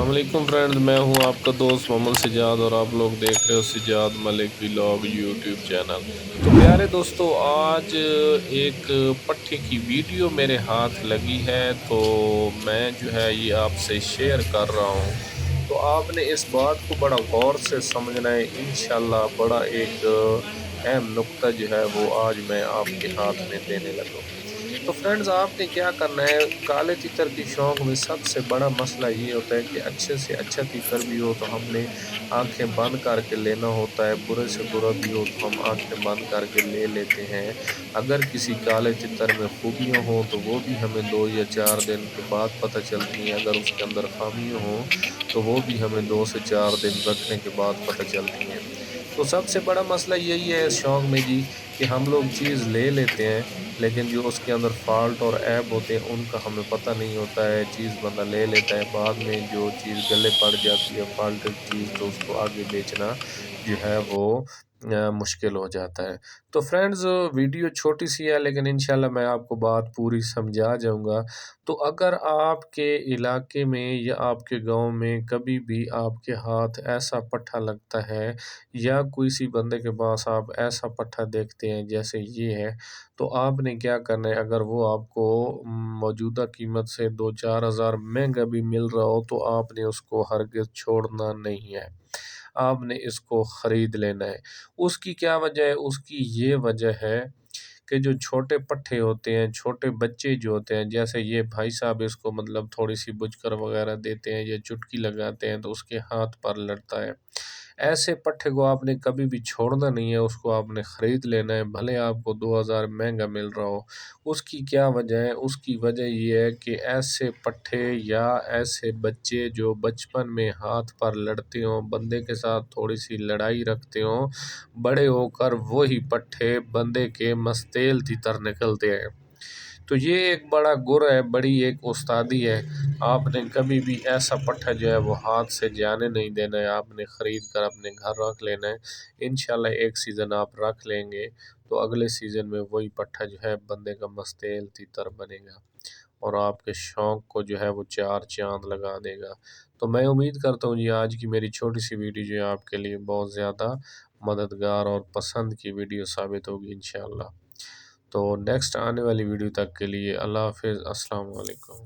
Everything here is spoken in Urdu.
السلام علیکم فرینڈز، میں ہوں آپ کا دوست محمد سجاد اور آپ لوگ دیکھ رہے ہو سجاد ملک ولاگ یوٹیوب چینل۔ تو پیارے دوستو، آج ایک پٹھے کی ویڈیو میرے ہاتھ لگی ہے تو میں جو ہے یہ آپ سے شیئر کر رہا ہوں۔ تو آپ نے اس بات کو بڑا غور سے سمجھنا ہے، انشاءاللہ بڑا ایک اہم نقطہ جو ہے وہ آج میں آپ کے ہاتھ میں دینے لگا ہوں۔ تو فرینڈز، آپ نے کیا کرنا ہے، کالے تیتر کی شوق میں سب سے بڑا مسئلہ یہ ہوتا ہے کہ اچھے سے اچھا تیتر بھی ہو تو ہم نے آنکھیں بند کر کے لینا ہوتا ہے، برے سے برا بھی ہو تو ہم آنکھیں بند کر کے لے لیتے ہیں۔ اگر کسی کالے تیتر میں خوبیاں ہوں تو وہ بھی ہمیں 2 یا 4 دن کے بعد پتہ چلتی ہیں، اگر اس کے اندر خامیاں ہوں تو وہ بھی ہمیں 2 سے 4 دن رکھنے کے بعد پتہ چلتی ہیں۔ تو سب سے بڑا مسئلہ یہی ہے اس شوق میں جی، کہ ہم لوگ چیز لے لیتے ہیں لیکن جو اس کے اندر فالٹ اور عیب ہوتے ہیں ان کا ہمیں پتہ نہیں ہوتا ہے۔ چیز بندہ لے لیتا ہے، بعد میں جو چیز گلے پڑ جاتی ہے فالٹڈ چیز، تو اس کو آگے بیچنا جو ہے وہ مشکل ہو جاتا ہے۔ تو فرینڈز، ویڈیو چھوٹی سی ہے لیکن انشاءاللہ میں آپ کو بات پوری سمجھا جاؤں گا۔ تو اگر آپ کے علاقے میں یا آپ کے گاؤں میں کبھی بھی آپ کے ہاتھ ایسا پٹھا لگتا ہے یا کوئی سی بندے کے پاس آپ ایسا پٹھا دیکھتے ہیں جیسے یہ ہے، تو آپ نے کیا کرنا ہے، اگر وہ آپ کو موجودہ قیمت سے 2-4 ہزار مہنگا بھی مل رہا ہو تو آپ نے اس کو ہرگز چھوڑنا نہیں ہے، آپ نے اس کو خرید لینا ہے۔ اس کی کیا وجہ ہے؟ اس کی یہ وجہ ہے کہ جو چھوٹے پٹھے ہوتے ہیں، چھوٹے بچے جو ہوتے ہیں، جیسے یہ بھائی صاحب اس کو مطلب تھوڑی سی بجھ کر وغیرہ دیتے ہیں یا چٹکی لگاتے ہیں تو اس کے ہاتھ پر لڑتا ہے۔ ایسے پٹھے کو آپ نے کبھی بھی چھوڑنا نہیں ہے، اس کو آپ نے خرید لینا ہے، بھلے آپ کو 2 ہزار مہنگا مل رہا ہو۔ اس کی کیا وجہ ہے؟ اس کی وجہ یہ ہے کہ ایسے پٹھے یا ایسے بچے جو بچپن میں ہاتھ پر لڑتے ہوں، بندے کے ساتھ تھوڑی سی لڑائی رکھتے ہوں، بڑے ہو کر وہی پٹھے بندے کے مستیل تیتر نکلتے ہیں۔ تو یہ ایک بڑا گر ہے، بڑی ایک استادی ہے۔ آپ نے کبھی بھی ایسا پٹھا جو ہے وہ ہاتھ سے جانے نہیں دینا ہے، آپ نے خرید کر اپنے گھر رکھ لینا ہے۔ انشاءاللہ ایک سیزن آپ رکھ لیں گے تو اگلے سیزن میں وہی پٹھا جو ہے بندے کا مستیل تیتر بنے گا اور آپ کے شوق کو جو ہے وہ 4 چاند لگا دے گا۔ تو میں امید کرتا ہوں یہ آج کی میری چھوٹی سی ویڈیو جو ہے آپ کے لیے بہت زیادہ مددگار اور پسند کی ویڈیو ثابت ہوگی انشاءاللہ۔ تو نیکسٹ آنے والی ویڈیو تک کے لیے اللہ حافظ، السلام علیکم۔